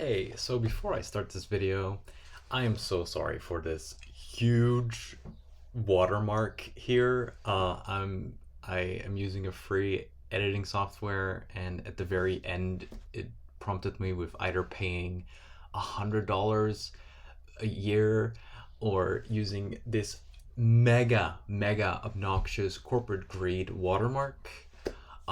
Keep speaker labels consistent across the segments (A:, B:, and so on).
A: Hey, so before I start this video, I am so sorry for this huge watermark here. I am using a free editing software, and at the very end, it prompted me with either paying $100 a year or using this mega obnoxious corporate greed watermark.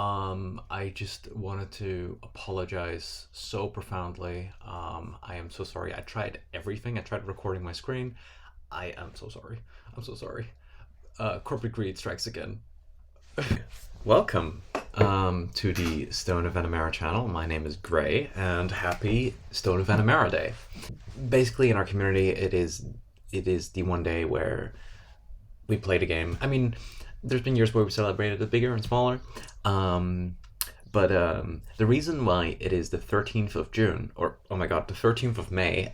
A: I just wanted to apologize so profoundly. I am so sorry. I tried everything. I tried recording my screen. I am so sorry. I'm so sorry. Corporate greed strikes again. Welcome to the Stone of Anamara channel. My name is Gray, and happy Stone of Anamara Day. Basically, in our community, it is the one day where we played a game. I mean, there's been years where we celebrated it bigger and smaller. But the reason why it is the 13th of June, or oh my god, the 13th of May,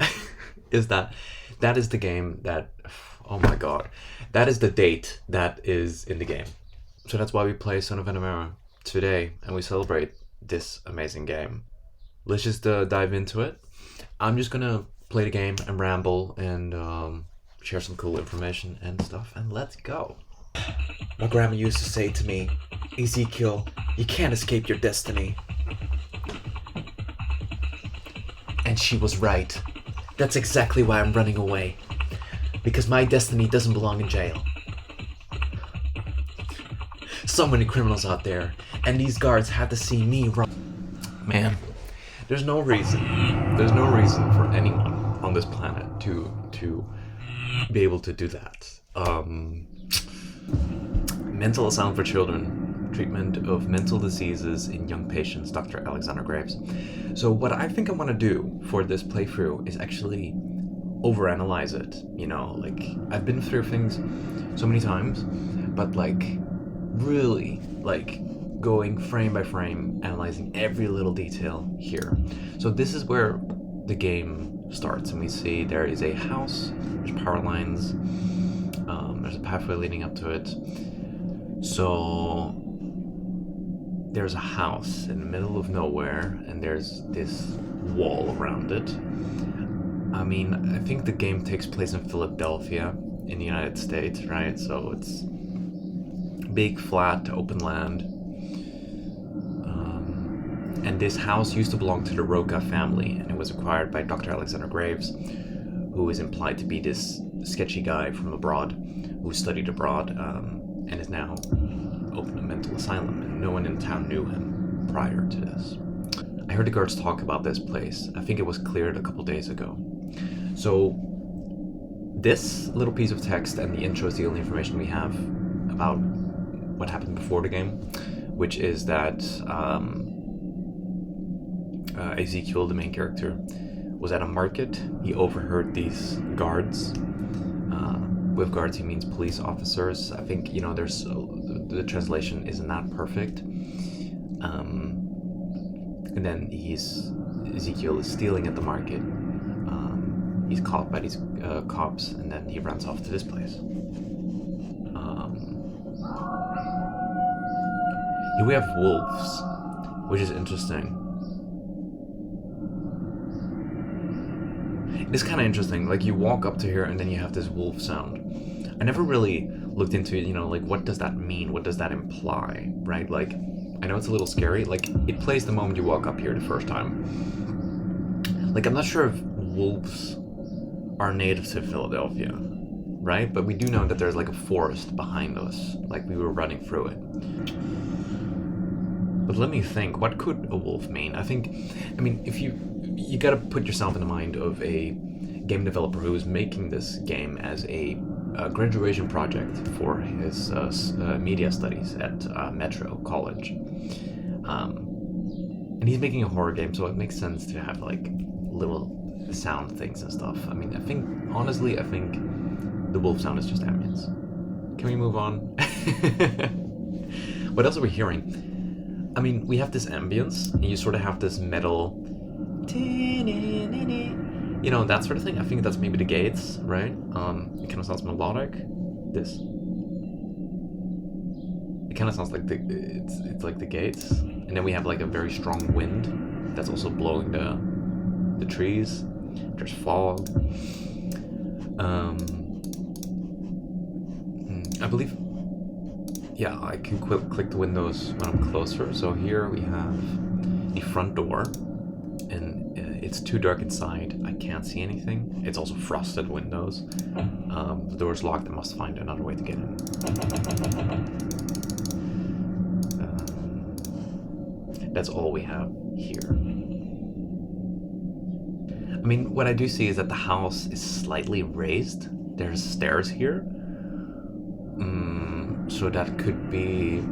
A: is that is the game that, oh my god, that is the date that is in the game. So that's why we play Son of Anamara today, and we celebrate this amazing game. Let's just dive into it. I'm just gonna play the game and ramble and share some cool information and stuff, and let's go. My grandma used to say to me, Ezekiel, you can't escape your destiny. And she was right. That's exactly why I'm running away. Because my destiny doesn't belong in jail. So many criminals out there, and these guards had to see me run. Man, there's no reason for anyone on this planet to be able to do that. Mental Asylum for Children, treatment of mental diseases in young patients, Dr. Alexander Graves. So what I think I want to do for this playthrough is actually overanalyze it. You know, like, I've been through things so many times, but like, really, like, going frame by frame, analyzing every little detail here. So this is where the game starts, and we see there is a house, there's power lines, there's a pathway leading up to it. So there's a house in the middle of nowhere, and there's this wall around it. I mean, I think the game takes place in Philadelphia in the United States, right? So it's big, flat, open land. And this house used to belong to the Roca family, and it was acquired by Dr. Alexander Graves, who is implied to be this sketchy guy from abroad, who studied abroad, and is now open a mental asylum, and no one in town knew him prior to this. I heard the guards talk about this place. I think it was cleared a couple days ago. So this little piece of text and the intro is the only information we have about what happened before the game, which is that Ezekiel, the main character, was at a market. He overheard these guards. With guards, he means police officers. I think, you know, there's the translation isn't that perfect. And then Ezekiel is stealing at the market. He's caught by these cops, and then he runs off to this place. Here we have wolves, which is interesting. It's kind of interesting. Like, you walk up to here, and then you have this wolf sound. I never really looked into it, you know, like, what does that mean? What does that imply, right? Like, I know it's a little scary. Like, it plays the moment you walk up here the first time. Like, I'm not sure if wolves are native to Philadelphia, right? But we do know that there's, like, a forest behind us. Like, we were running through it. But let me think, what could a wolf mean? I mean, if you gotta put yourself in the mind of a game developer who is making this game as a graduation project for his media studies at Metro College. And he's making a horror game, so it makes sense to have, like, little sound things and stuff. I mean, honestly, I think the wolf sound is just ambience. Can we move on? What else are we hearing? I mean, we have this ambience, and you sort of have this metal, you know, that sort of thing. I think that's maybe the gates, right? It kind of sounds melodic. This. It kind of sounds like it's like the gates, and then we have like a very strong wind that's also blowing the trees. There's fog. I believe, yeah, I can click the windows when I'm closer. So here we have the front door, and it's too dark inside. I can't see anything. It's also frosted windows. The door's locked. I must find another way to get in. That's all we have here. I mean, what I do see is that the house is slightly raised. There's stairs here. So that could be...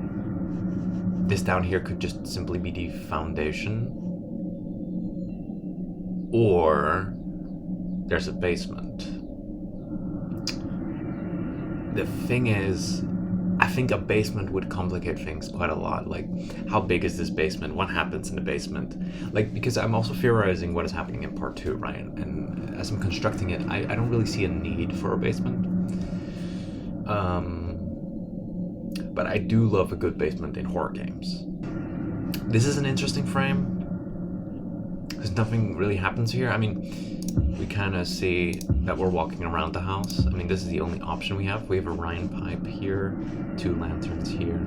A: This down here could just simply be the foundation. Or there's a basement. The thing is, I think a basement would complicate things quite a lot. Like, how big is this basement? What happens in the basement? Like, because I'm also theorizing what is happening in part 2, right? And as I'm constructing it, I don't really see a need for a basement. But I do love a good basement in horror games. This is an interesting frame, because nothing really happens here. I mean, we kind of see that we're walking around the house. I mean, this is the only option we have. We have a Rhine pipe here, 2 lanterns here.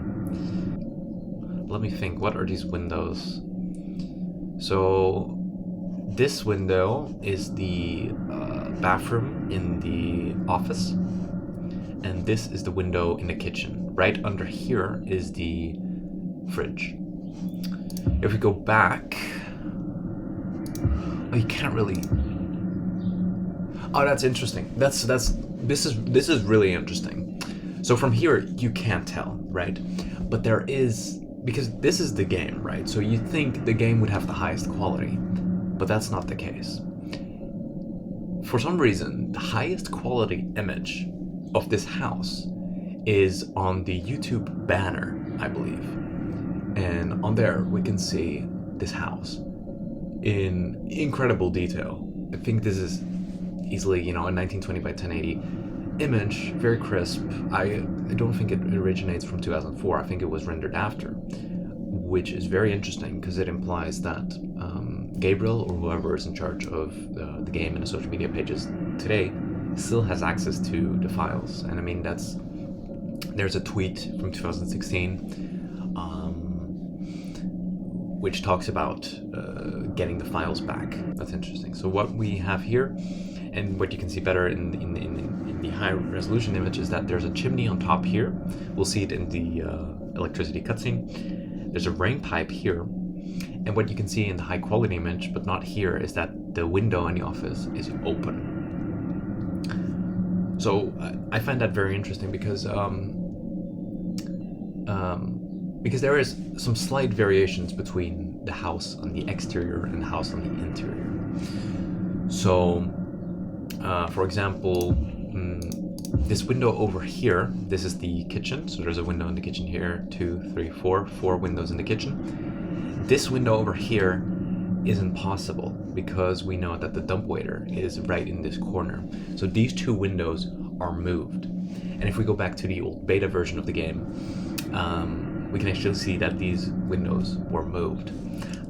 A: Let me think, what are these windows? So, this window is the bathroom in the office. And this is the window in the kitchen. Right under here is the fridge. If we go back... Oh, you can't really... Oh, that's interesting. This is really interesting. So from here, you can't tell, right? But there is... Because this is the game, right? So you think the game would have the highest quality. But that's not the case. For some reason, the highest quality image of this house is on the YouTube banner, I believe. And on there we can see this house in incredible detail. I think this is easily, a 1920 by 1080 image, very crisp. I don't think it originates from 2004. I think it was rendered after, which is very interesting because it implies that Gabriel, or whoever is in charge of the game and the social media pages today, still has access to the files. And I mean, there's a tweet from 2016 which talks about getting the files back. That's interesting. So what we have here, and what you can see better in the high resolution image, is that there's a chimney on top here. We'll see it in the electricity cutscene. There's a rain pipe here. And what you can see in the high quality image, but not here, is that the window in the office is open. So I find that very interesting because there is some slight variations between the house on the exterior and the house on the interior. So, for example, this window over here, this is the kitchen. So there's a window in the kitchen here, 2, 3, 4 windows in the kitchen. This window over here isn't possible because we know that the dumbwaiter is right in this corner. So these 2 windows are moved. And if we go back to the old beta version of the game, we can actually see that these windows were moved.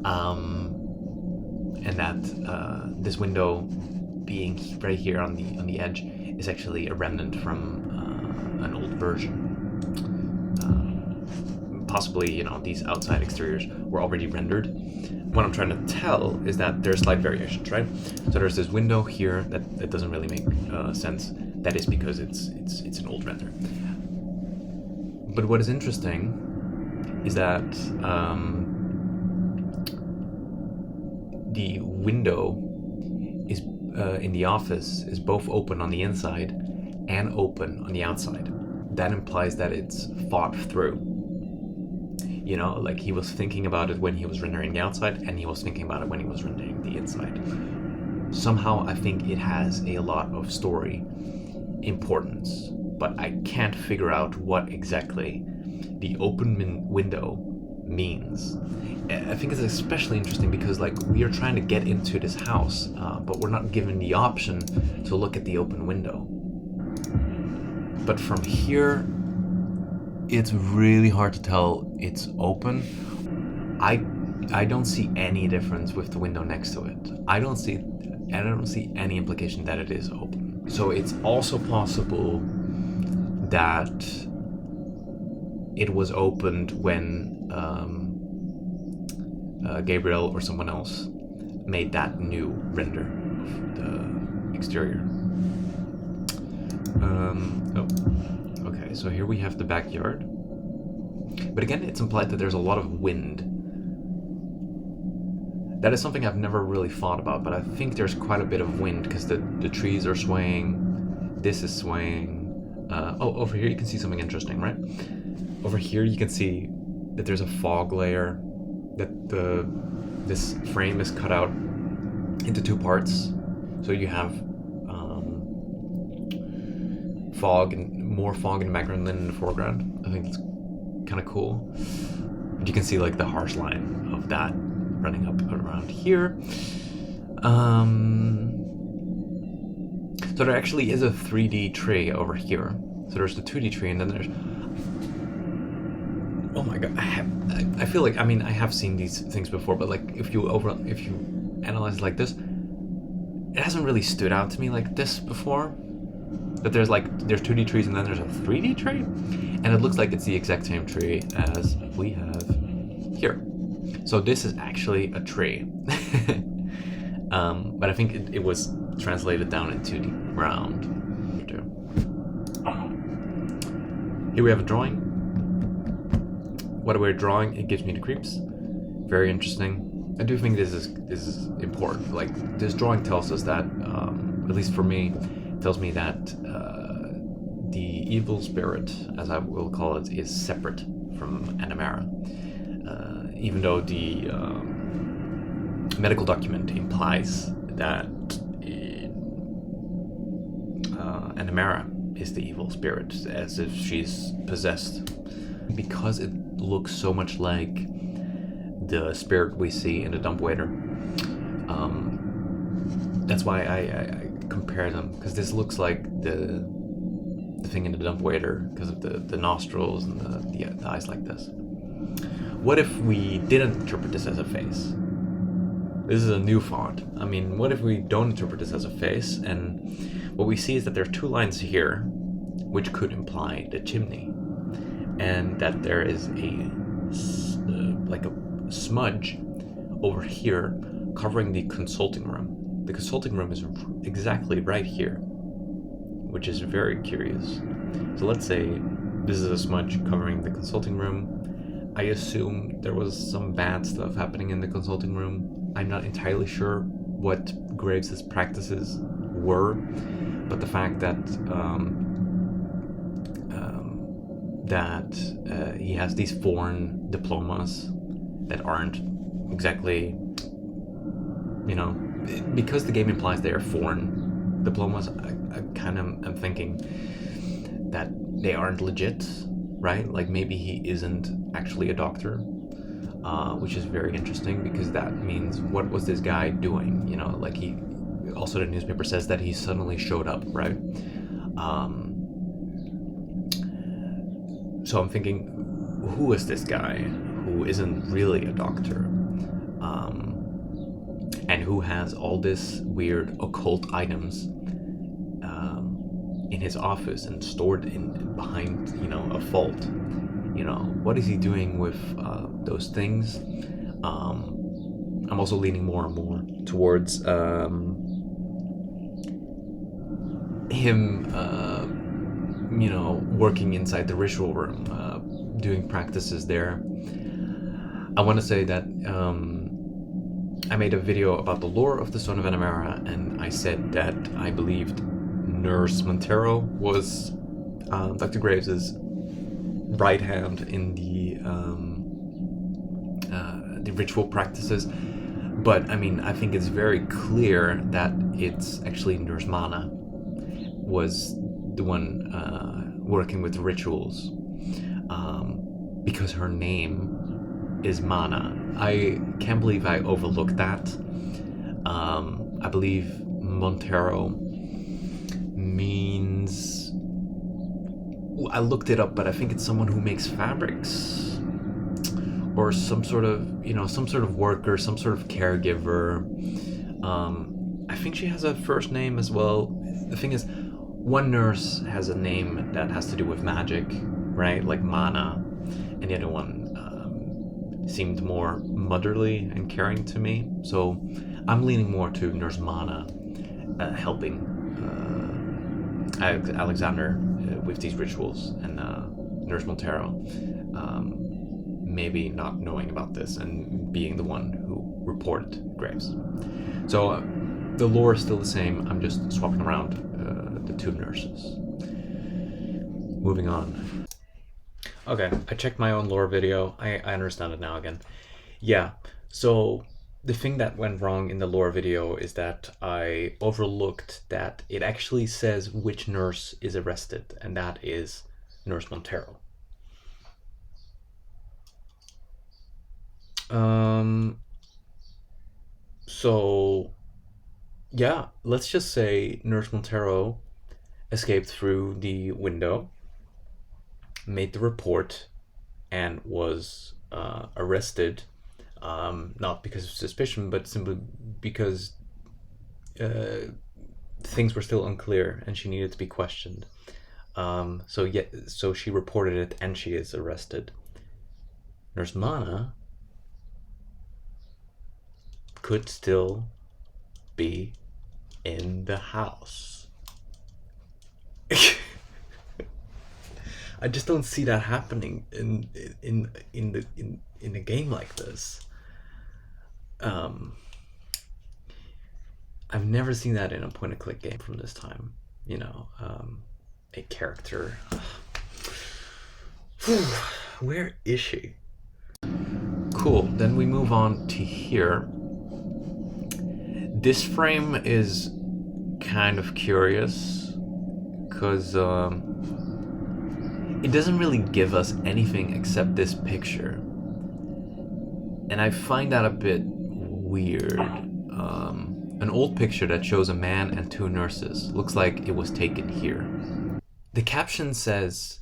A: And that this window being right here on the edge is actually a remnant from an old version. Possibly, these outside exteriors were already rendered. What I'm trying to tell is that there's slight variations, right? So there's this window here that doesn't really make sense. That is because it's an old render. But what is interesting is that the window is in the office is both open on the inside and open on the outside. That implies that it's thought through. Like he was thinking about it when he was rendering the outside, and he was thinking about it when he was rendering the inside. Somehow I think it has a lot of story importance, but I can't figure out what exactly the open window means. I think it's especially interesting because we are trying to get into this house, but we're not given the option to look at the open window. But from here, it's really hard to tell it's open. I I don't see any difference with the window next to it. I don't see any implication that it is open. So it's also possible that it was opened when Gabriel or someone else made that new render of the exterior. Okay, so here we have the backyard. But again, it's implied that there's a lot of wind. That is something I've never really thought about, but I think there's quite a bit of wind because the trees are swaying, this is swaying. Over here you can see something interesting, right? Over here you can see that there's a fog layer, that this frame is cut out into two parts. So you have fog and more fog in the background than in the foreground. I think it's kind of cool. But you can see like the harsh line of that running up around here. So there actually is a 3D tree over here. So there's the 2D tree, and then there's... Oh my god, I feel like, I mean, I have seen these things before, but like if you analyze it like this, it hasn't really stood out to me like this before. That there's 2D trees and then there's a 3D tree, and it looks like it's the exact same tree as we have here. So this is actually a tree. But I think it was translated down into the ground. Here we have a drawing. What we're drawing, it gives me the creeps. Very interesting. I do think this is important. Like, this drawing tells us that, at least for me, tells me that the evil spirit, as I will call it, is separate from Anamara. Even though the medical document implies that Anamara is the evil spirit, as if she's possessed. Because it looks so much like the spirit we see in the dumbwaiter, that's why I compare them, because this looks like the thing in the dumbwaiter because of the nostrils and the eyes like this. What if we didn't interpret this as a face? This is a new thought. I mean, what if we don't interpret this as a face, and what we see is that there are two lines here which could imply the chimney, and that there is like a smudge over here covering the consulting room. The consulting room is exactly right here, which is very curious. So let's say this is a smudge covering the consulting room. I assume there was some bad stuff happening in the consulting room. I'm not entirely sure what Graves' practices were, but the fact that he has these foreign diplomas that aren't exactly, because the game implies they are foreign diplomas, I kind of am thinking that they aren't legit, right? Like maybe he isn't actually a doctor, which is very interesting, because that means what was this guy doing? Like he also, the newspaper says that he suddenly showed up, right? So I'm thinking, who is this guy who isn't really a doctor, and who has all this weird occult items in his office and stored behind a vault? What is he doing with those things? I'm also leaning more and more towards him working inside the ritual room, doing practices there. I want to say that I made a video about the lore of the Son of Anamara, and I said that I believed Nurse Montero was Dr. Graves' right hand in the ritual practices. But I mean, I think it's very clear that it's actually Nurse Mana was the one working with the rituals, because her name is Mana. I can't believe I overlooked that. I believe Montero means... I looked it up, but I think it's someone who makes fabrics, or some sort of, some sort of worker, some sort of caregiver. I think she has a first name as well. The thing is, one nurse has a name that has to do with magic, right? Like Mana, and the other one seemed more motherly and caring to me. So I'm leaning more to Nurse Mana helping Alexander with these rituals, and Nurse Montero maybe not knowing about this and being the one who reported Graves. So the lore is still the same. I'm just swapping around the two nurses. Moving on. Okay, I checked my own lore video. I understand it now again. Yeah, so the thing that went wrong in the lore video is that I overlooked that it actually says which nurse is arrested, and that is Nurse Montero. So yeah, let's just say Nurse Montero escaped through the window, made the report, and was arrested, not because of suspicion, but simply because things were still unclear and she needed to be questioned. So she reported it and she is arrested. Nurse Mana could still be in the house. I just don't see that happening in a game like this. I've never seen that in a point-and-click game from this time. A character. Where is she? Cool. Then we move on to here. This frame is kind of curious because it doesn't really give us anything except this picture, and I find that a bit weird. An old picture that shows a man and two nurses looks like it was taken here. The caption says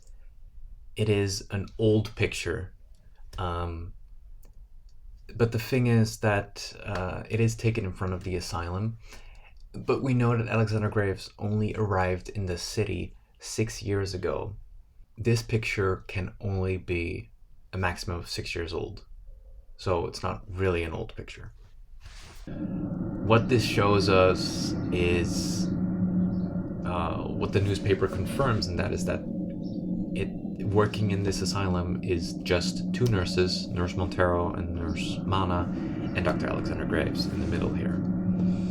A: it is an old picture, but the thing is that it is taken in front of the asylum, but we know that Alexander Graves only arrived in the city 6 years ago. This picture can only be a maximum of 6 years old, so it's not really an old picture. What this shows us is what the newspaper confirms, and that is that working in this asylum is just two nurses, Nurse Montero and Nurse Mana, and Dr. Alexander Graves in the middle here.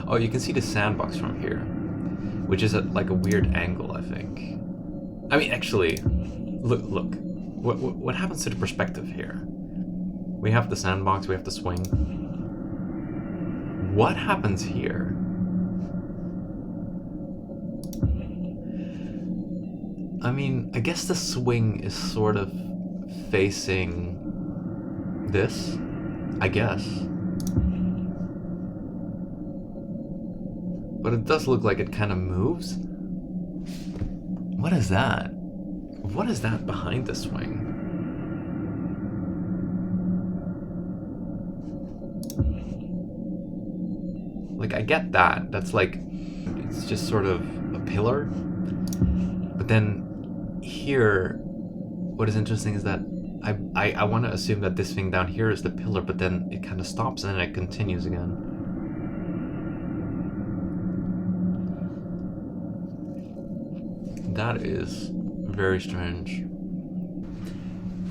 A: Oh, you can see the sandbox from here, which is at like a weird angle, I think. I mean, actually, look. What happens to the perspective here? We have the sandbox, we have the swing. What happens here? I mean, I guess the swing is sort of facing this, I guess. But it does look like it kind of moves. What is that? What is that behind the swing? Like, I get that. That's like, it's just sort of a pillar. But then here, what is interesting is that I want to assume that this thing down here is the pillar, but then it kind of stops and then it continues again. That is very strange.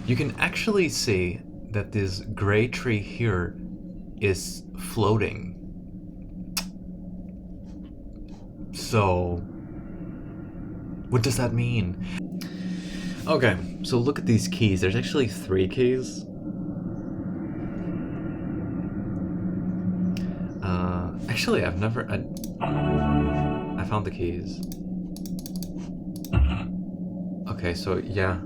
A: You can actually see that this gray tree here is floating. So, what does that mean? Okay, so look at these keys. There's actually 3 keys. Actually, I found the keys. Okay, so yeah.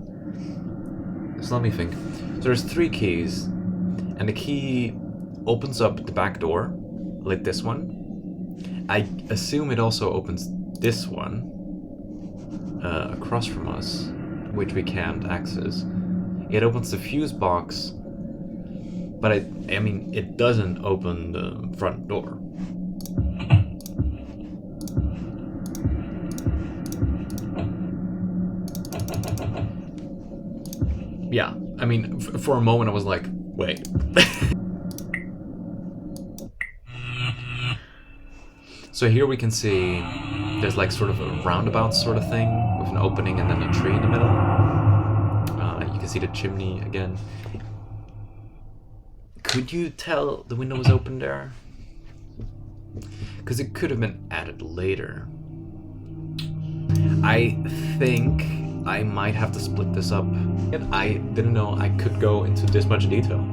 A: So let me think. So there's 3 keys, and the key opens up the back door, like this one. I assume it also opens this one across from us, which we can't access. It opens the fuse box, But I mean, it doesn't open the front door. Yeah, I mean, for a moment I was like, wait. So here we can see there's like sort of a roundabout sort of thing with an opening and then a tree in the middle. You can see the chimney again. Could you tell the window was open there? Because it could have been added later. I think I might have to split this up. I didn't know I could go into this much detail.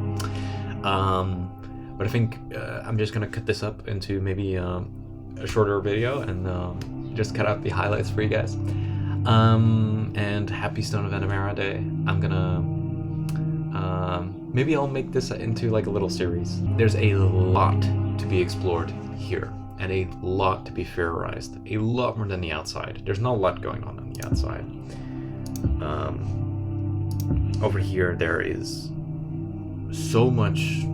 A: But I think I'm just gonna cut this up into maybe a shorter video and just cut out the highlights for you guys. And happy Stone of Anamara Day. I'm gonna maybe I'll make this into like a little series. There's a lot to be explored here and a lot to be theorized. A lot more than the outside. There's not a lot going on the outside. Over here there is so much.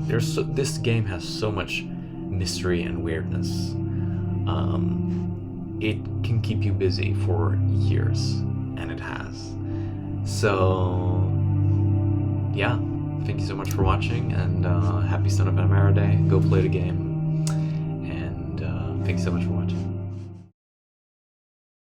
A: This game has so much mystery and weirdness. It can keep you busy for years, and it has. So yeah, thank you so much for watching, and happy Stone of Anamara Day. Go play the game, and thank you so much for watching.